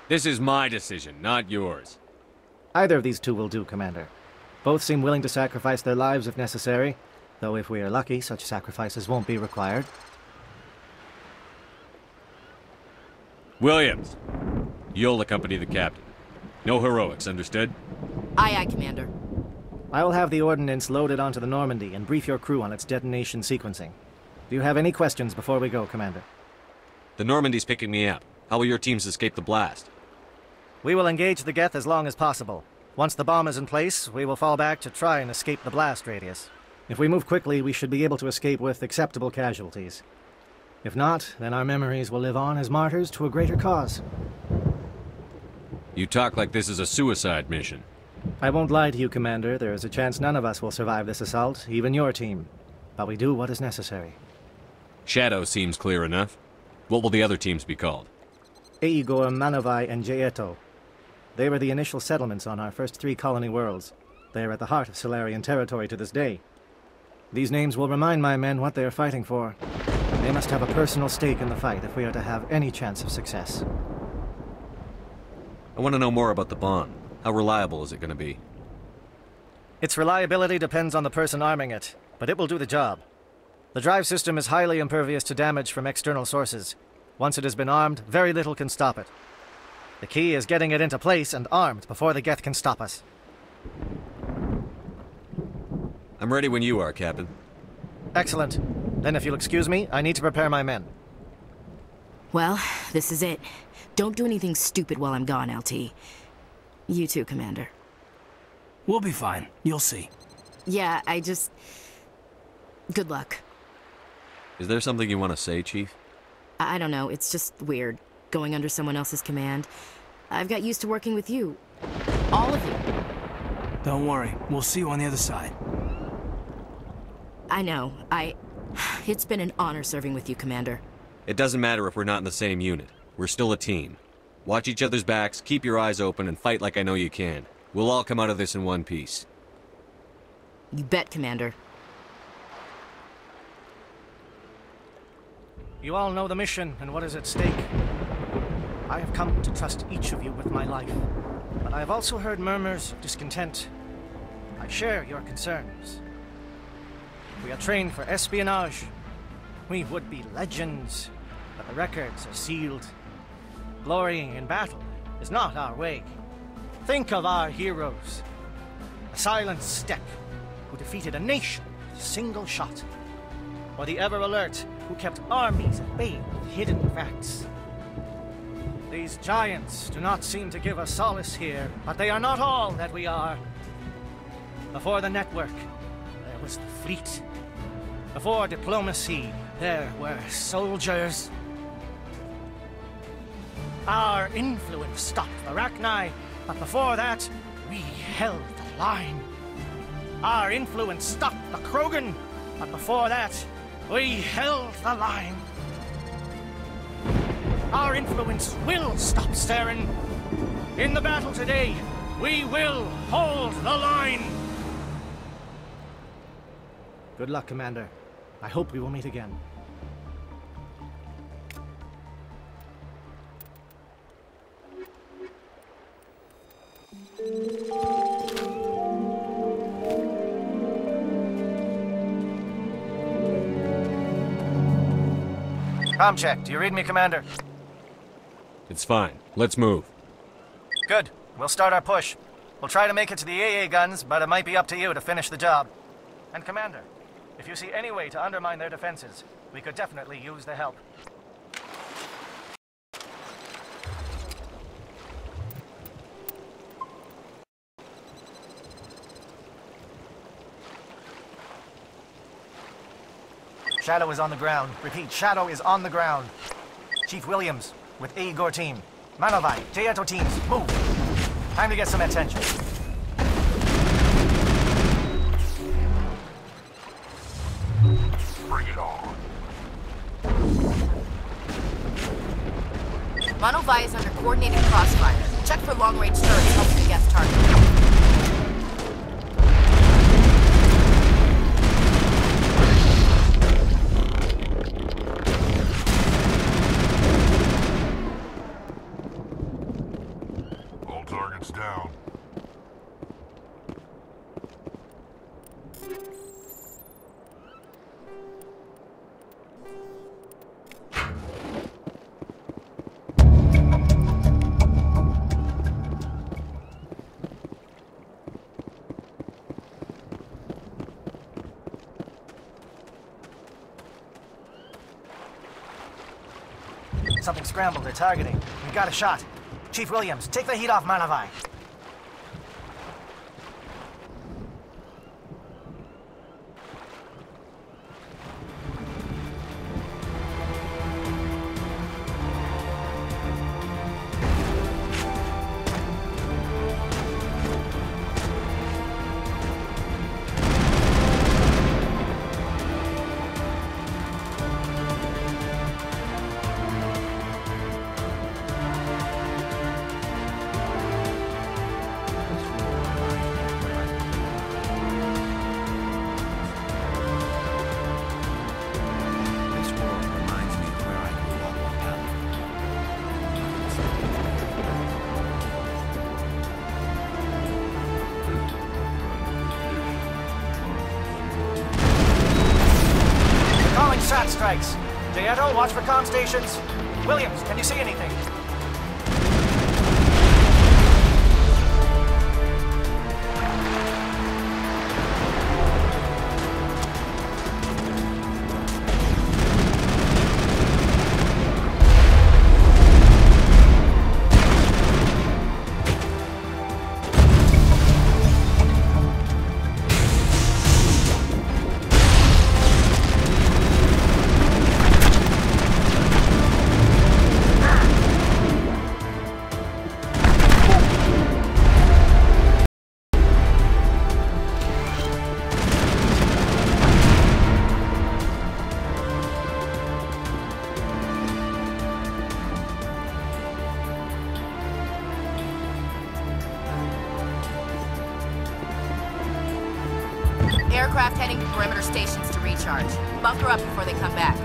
This is my decision, not yours. Either of these two will do, Commander. Both seem willing to sacrifice their lives if necessary, though if we are lucky, such sacrifices won't be required. Williams, you'll accompany the captain. No heroics, understood? Aye, aye, Commander. I will have the ordnance loaded onto the Normandy and brief your crew on its detonation sequencing. Do you have any questions before we go, Commander? The Normandy's picking me up. How will your teams escape the blast? We will engage the Geth as long as possible. Once the bomb is in place, we will fall back to try and escape the blast radius. If we move quickly, we should be able to escape with acceptable casualties. If not, then our memories will live on as martyrs to a greater cause. You talk like this is a suicide mission. I won't lie to you, Commander. There is a chance none of us will survive this assault, even your team. But we do what is necessary. Shadow seems clear enough. What will the other teams be called? Igor, Manovai, and Jaeto. They were the initial settlements on our first 3 colony worlds. They are at the heart of Solarian territory to this day. These names will remind my men what they are fighting for. They must have a personal stake in the fight if we are to have any chance of success. I want to know more about the bomb. How reliable is it going to be? Its reliability depends on the person arming it, but it will do the job. The drive system is highly impervious to damage from external sources. Once it has been armed, very little can stop it. The key is getting it into place and armed before the Geth can stop us. I'm ready when you are, Captain. Excellent. Then if you'll excuse me, I need to prepare my men. Well, this is it. Don't do anything stupid while I'm gone, LT. You too, Commander. We'll be fine. You'll see. Yeah, good luck. Is there something you want to say, Chief? I don't know, it's just weird, going under someone else's command. I've got used to working with you. All of you. Don't worry. We'll see you on the other side. I know. It's been an honor serving with you, Commander. It doesn't matter if we're not in the same unit. We're still a team. Watch each other's backs, keep your eyes open, and fight like I know you can. We'll all come out of this in one piece. You bet, Commander. You all know the mission and what is at stake. I have come to trust each of you with my life, but I have also heard murmurs of discontent. I share your concerns. We are trained for espionage. We would be legends, but the records are sealed. Glorying in battle is not our way. Think of our heroes. A silent step who defeated a nation with a single shot. Or the ever-alert who kept armies at bay with hidden facts. These giants do not seem to give us solace here, but they are not all that we are. Before the network, there was the fleet. Before diplomacy, there were soldiers. Our influence stopped the Rachni, but before that, we held the line. Our influence stopped the Krogan, but before that, we held the line. Our influence will stop Saren. In the battle today, we will hold the line. Good luck, Commander. I hope we will meet again. Comm check. Do you read me, Commander? It's fine. Let's move. Good. We'll start our push. We'll try to make it to the AA guns, but it might be up to you to finish the job. And Commander, if you see any way to undermine their defenses, we could definitely use the help. Shadow is on the ground. Repeat, Shadow is on the ground. Chief Williams, with Igor team. Manovai, Jaeto teams, move! Time to get some attention. Bring it on. Manovai is under coordinated crossfire. Check for long-range turrets helping the Geth target. something scrambled they're targeting. We got a shot. Chief Williams, take the heat off Manavai. Sat strikes. Dieto, watch for comm stations. Williams, can you see anything? Aircraft heading to perimeter stations to recharge. Bunker up before they come back.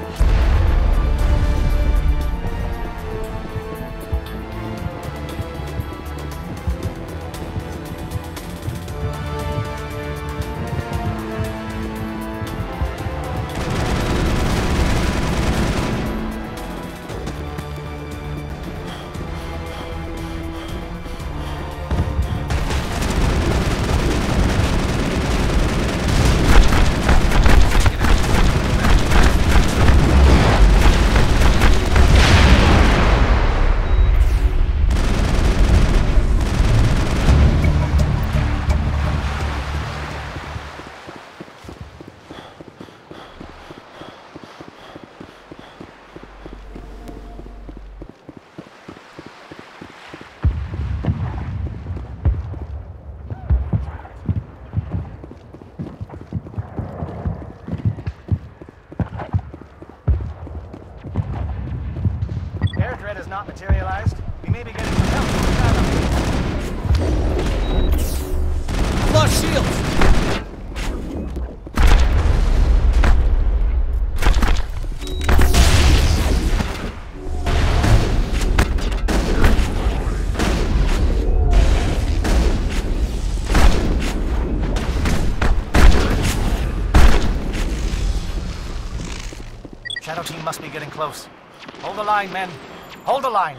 Air threat has not materialized. We may be getting some help from Saren. Flush shields! Shadow team must be getting close. Hold the line, men. Hold the line.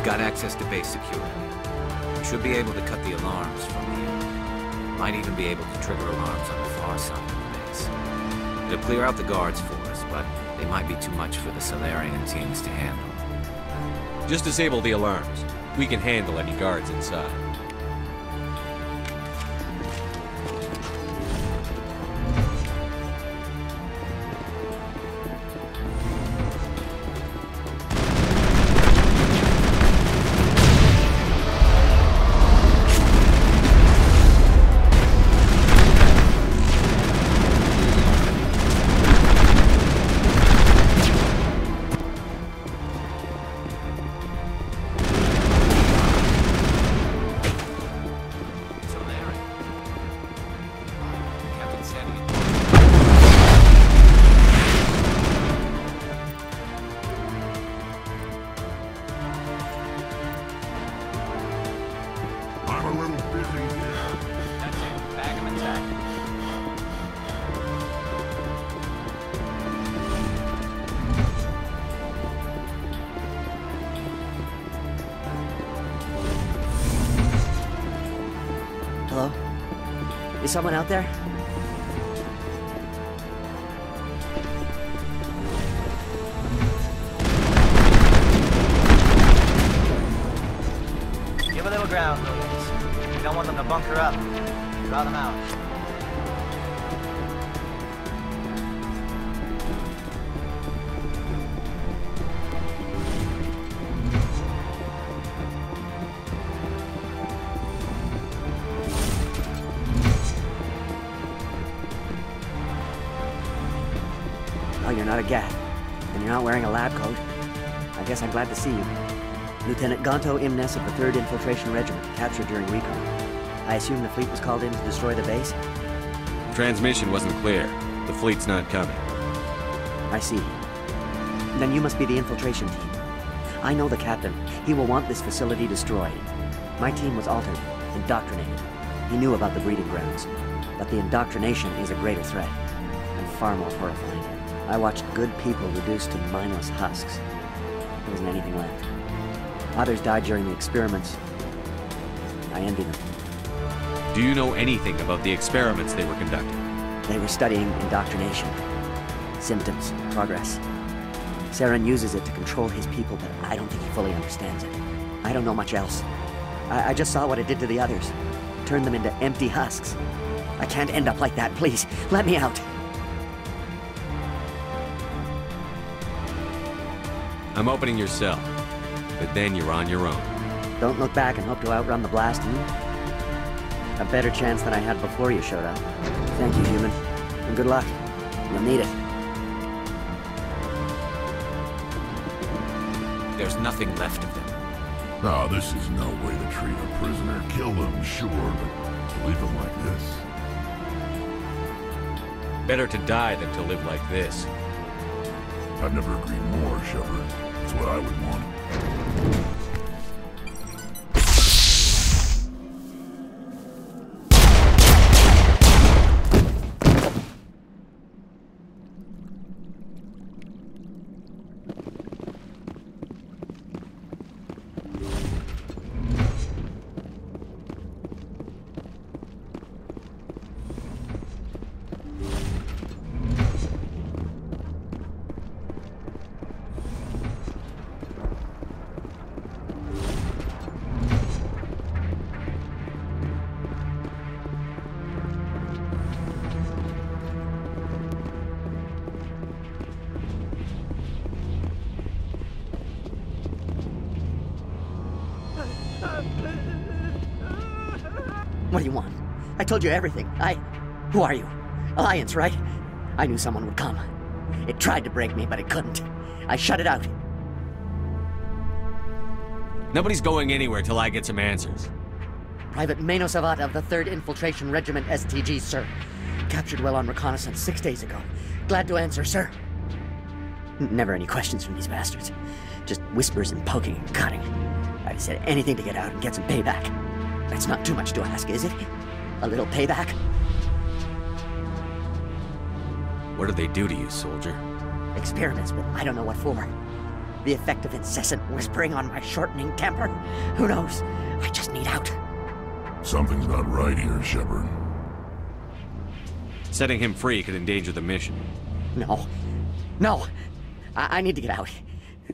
We've got access to base security. We should be able to cut the alarms from here. Might even be able to trigger alarms on the far side of the base. It'll clear out the guards for us, but they might be too much for the Salarian teams to handle. Just disable the alarms. We can handle any guards inside. Hello? Is someone out there? Give a little ground, Williams. We don't want them to bunker up. Draw them out. Oh, you're not a Geth, and you're not wearing a lab coat. I guess I'm glad to see you. Lieutenant Gonto Imnes of the 3rd Infiltration Regiment, captured during recon. I assume the fleet was called in to destroy the base? Transmission wasn't clear. The fleet's not coming. I see. Then you must be the infiltration team. I know the captain. He will want this facility destroyed. My team was altered, indoctrinated. He knew about the breeding grounds. But the indoctrination is a greater threat, and far more horrifying. I watched good people reduced to mindless husks. There wasn't anything left. Others died during the experiments. I envy them. Do you know anything about the experiments they were conducting? They were studying indoctrination. Symptoms, progress. Saren uses it to control his people, but I don't think he fully understands it. I don't know much else. I just saw what it did to the others. Turned them into empty husks. I can't end up like that, please. Let me out. I'm opening your cell, but then you're on your own. Don't look back and hope to outrun the blast, A better chance than I had before you showed up. Thank you, human. And good luck. You'll need it. There's nothing left of them. No, this is no way to treat a prisoner. Kill them, sure, but to leave them like this. Better to die than to live like this. I've never agreed more, Shepard. It's what I would want. What do you want? I told you everything. Who are you? Alliance, right? I knew someone would come. It tried to break me, but it couldn't. I shut it out. Nobody's going anywhere till I get some answers. Private Mano Savat of the 3rd Infiltration Regiment STG, sir. Captured well on reconnaissance 6 days ago. Glad to answer, sir. Never any questions from these bastards. Just whispers and poking and cutting. I'd have said anything to get out and get some payback. That's not too much to ask, is it? A little payback? What do they do to you, soldier? Experiments, but I don't know what for. The effect of incessant whispering on my shortening temper? Who knows? I just need out. Something's not right here, Shepard. Setting him free could endanger the mission. No. No. I need to get out.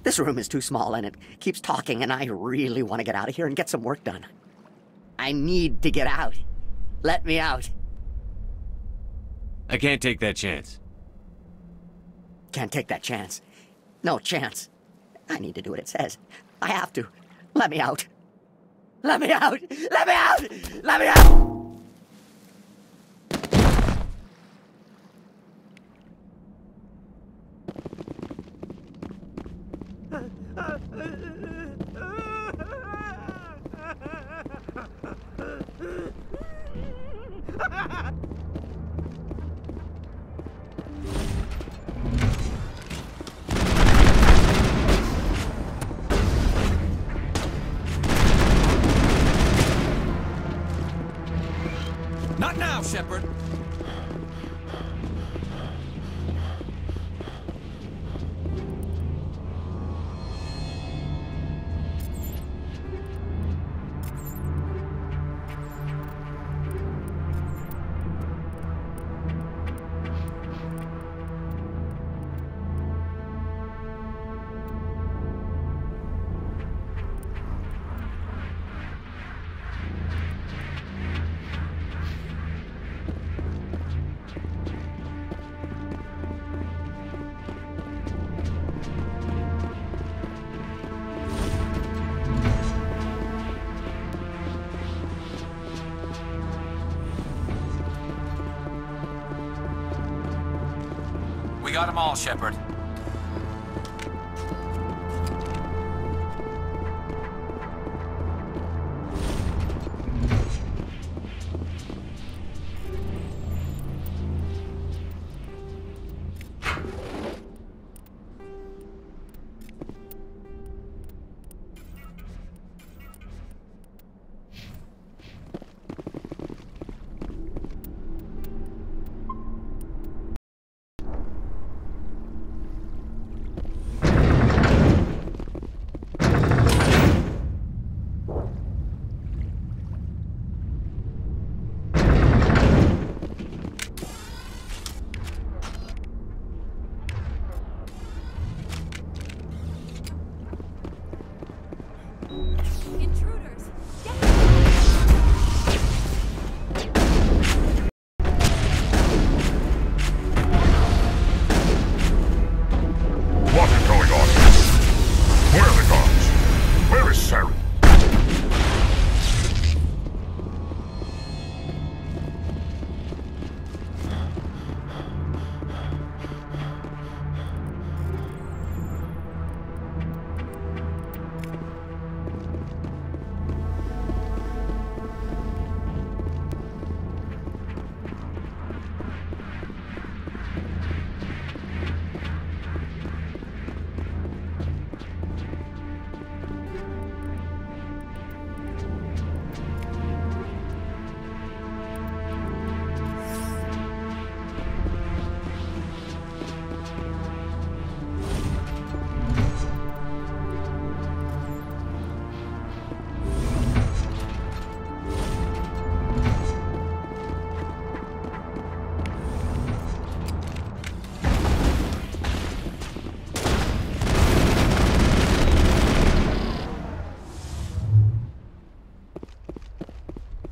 This room is too small and it keeps talking, and I really want to get out of here and get some work done. I need to get out. Let me out. I can't take that chance. Can't take that chance. No chance. I need to do what it says. I have to. Let me out. Let me out! Let me out! Let me out! Not now, Shepard! We got them all, Shepard. Intruders! What is going on? Where are the guards? Where is Saren?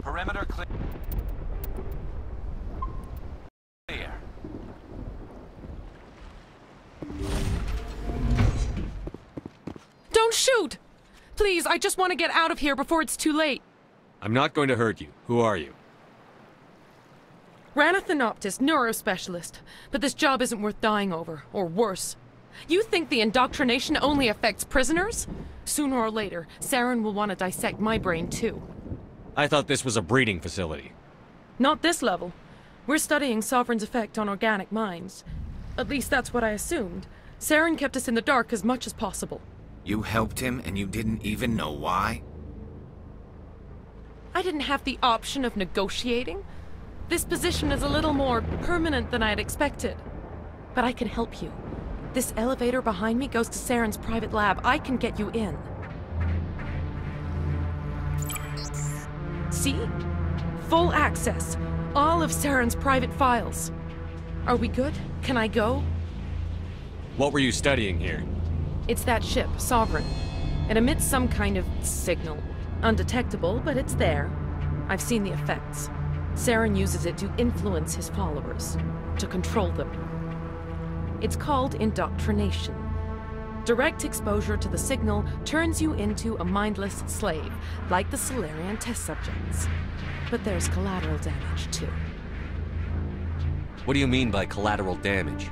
Perimeter clear. Don't shoot! Please, I just want to get out of here before it's too late. I'm not going to hurt you. Who are you? Ranathanoptis, neurospecialist. But this job isn't worth dying over, or worse. You think the indoctrination only affects prisoners? Sooner or later, Saren will want to dissect my brain too. I thought this was a breeding facility. Not this level. We're studying Sovereign's effect on organic minds. At least that's what I assumed. Saren kept us in the dark as much as possible. You helped him and you didn't even know why? I didn't have the option of negotiating. This position is a little more permanent than I had expected. But I can help you. This elevator behind me goes to Saren's private lab. I can get you in. See? Full access. all of Saren's private files. Are we good? Can I go? What were you studying here? It's that ship, Sovereign. It emits some kind of signal. Undetectable, but it's there. I've seen the effects. Saren uses it to influence his followers, to control them. It's called indoctrination. Direct exposure to the signal turns you into a mindless slave, like the Salarian test subjects. But there's collateral damage, too. What do you mean by collateral damage?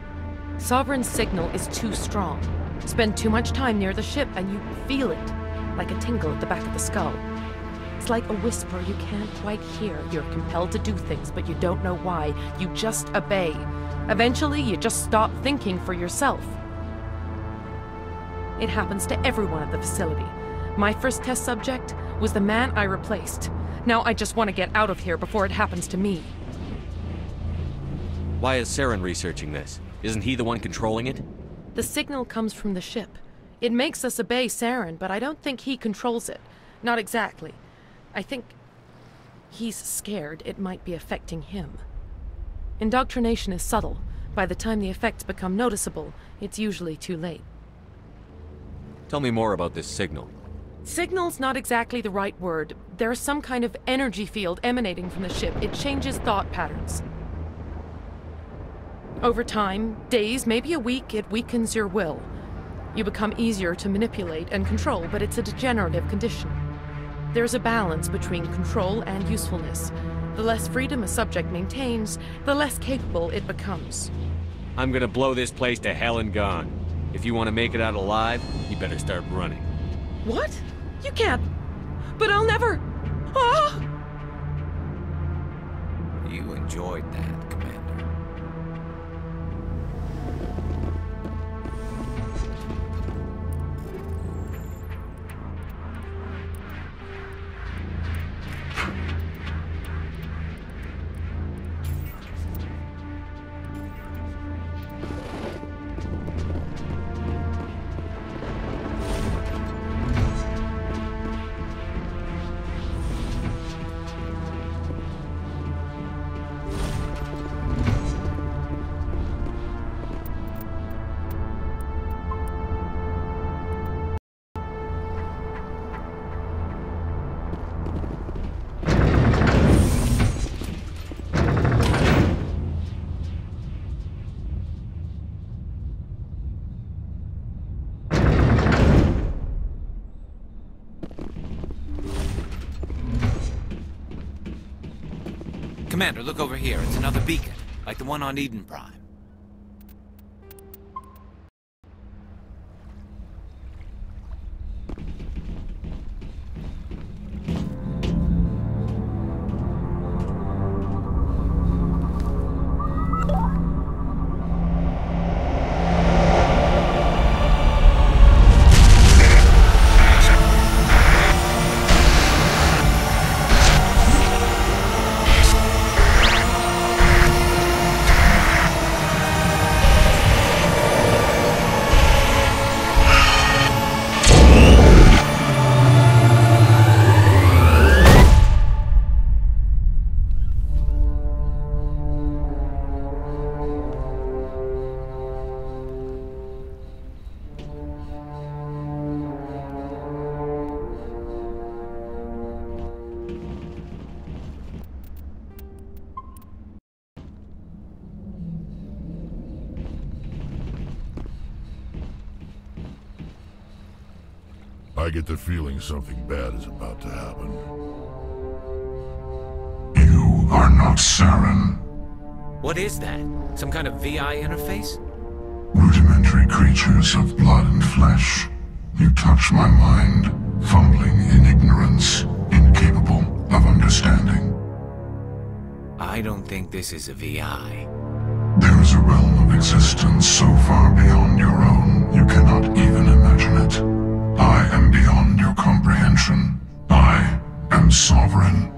Sovereign's signal is too strong. Spend too much time near the ship and you feel it, like a tingle at the back of the skull. It's like a whisper you can't quite hear. You're compelled to do things, but you don't know why. You just obey. Eventually, you just stop thinking for yourself. It happens to everyone at the facility. My first test subject was the man I replaced. Now I just want to get out of here before it happens to me. Why is Saren researching this? Isn't he the one controlling it? The signal comes from the ship. It makes us obey Saren, but I don't think he controls it. Not exactly. I think he's scared it might be affecting him. Indoctrination is subtle. By the time the effects become noticeable, it's usually too late. Tell me more about this signal. Signal's not exactly the right word. There's some kind of energy field emanating from the ship. It changes thought patterns. Over time, days, maybe a week, it weakens your will. You become easier to manipulate and control, but it's a degenerative condition. There's a balance between control and usefulness. The less freedom a subject maintains, the less capable it becomes. I'm gonna blow this place to hell and gone. If you want to make it out alive, you better start running. What? You can't. But I'll never. Ah! You enjoyed that, Commander. Commander, look over here. It's another beacon, like the one on Eden Prime. I get the feeling something bad is about to happen. You are not Saren. What is that? Some kind of VI interface? Rudimentary creatures of blood and flesh. You touch my mind, fumbling in ignorance, incapable of understanding. I don't think this is a VI. There is a realm of existence so far beyond your own, you cannot even imagine it. I am beyond your comprehension. I am Sovereign.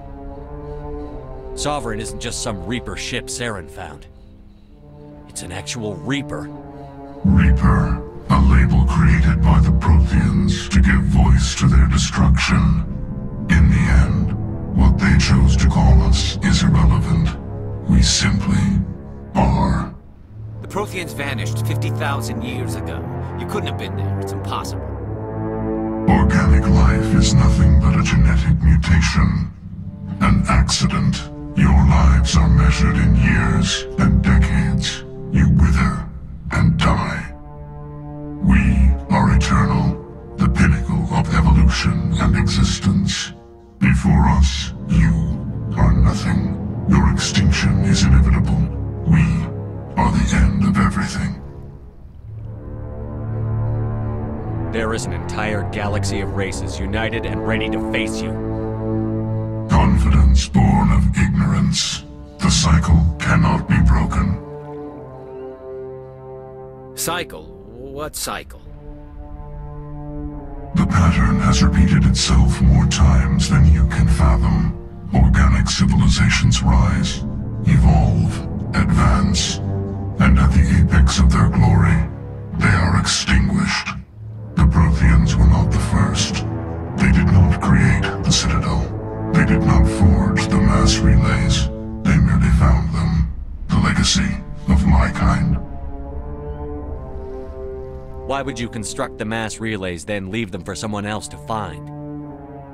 Sovereign isn't just some Reaper ship Saren found. It's an actual Reaper. Reaper, a label created by the Protheans to give voice to their destruction. In the end, what they chose to call us is irrelevant. We simply are. The Protheans vanished 50,000 years ago. You couldn't have been there. It's impossible. Organic life is nothing but a genetic mutation. An accident. Your lives are measured in years and decades. You wither and die. We are eternal, the pinnacle of evolution and existence. Before us, you are nothing. Your extinction is inevitable. We are the end of everything. There is an entire galaxy of races united and ready to face you. Confidence born of ignorance. The cycle cannot be broken. Cycle? What cycle? The pattern has repeated itself more times than you can fathom. Organic civilizations rise, evolve, advance, and at the apex of their glory, they are extinguished. The Protheans were not the first. They did not create the Citadel. They did not forge the mass relays. They merely found them. The legacy of my kind. Why would you construct the mass relays, then leave them for someone else to find?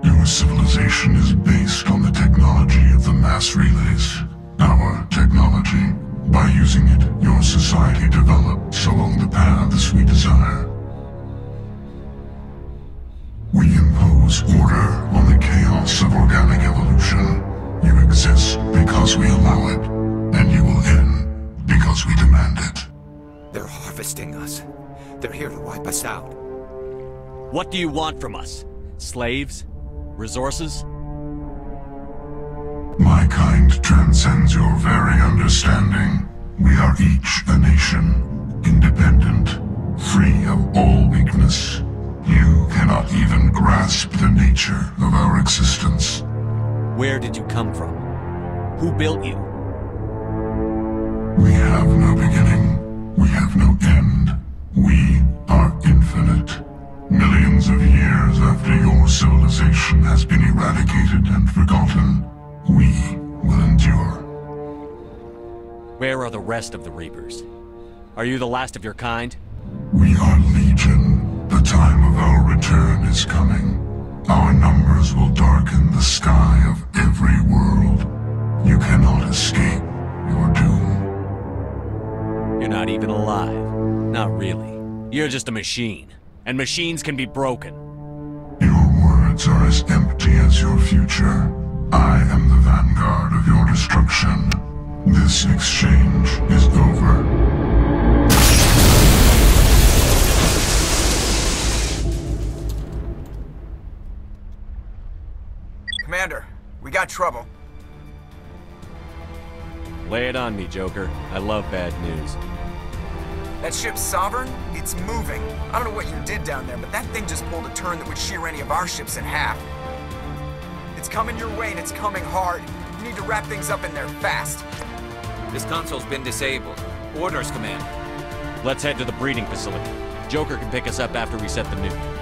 Your civilization is based on the technology of the mass relays. Our technology. By using it, your society develops along the paths we desire. We impose order on the chaos of organic evolution. You exist because we allow it, and you will end because we demand it. They're harvesting us. They're here to wipe us out. What do you want from us? Slaves? Resources? My kind transcends your very understanding. We are each a nation, independent, free of all weakness. You cannot even grasp the nature of our existence. Where did you come from? Who built you? We have no beginning. We have no end. We are infinite. Millions of years after your civilization has been eradicated and forgotten, we will endure. Where are the rest of the Reapers? Are you the last of your kind? We are legion. The time of our return is coming. Our numbers will darken the sky of every world. You cannot escape your doom. You're not even alive. Not really. You're just a machine. And machines can be broken. Your words are as empty as your future. I am the vanguard of your destruction. This exchange is over. Commander, we got trouble. Lay it on me, Joker. I love bad news. That ship Sovereign, it's moving. I don't know what you did down there, but that thing just pulled a turn that would shear any of our ships in half. It's coming your way and it's coming hard. You need to wrap things up in there fast. This console's been disabled. Orders, Commander. Let's head to the breeding facility. Joker can pick us up after we set the nuke.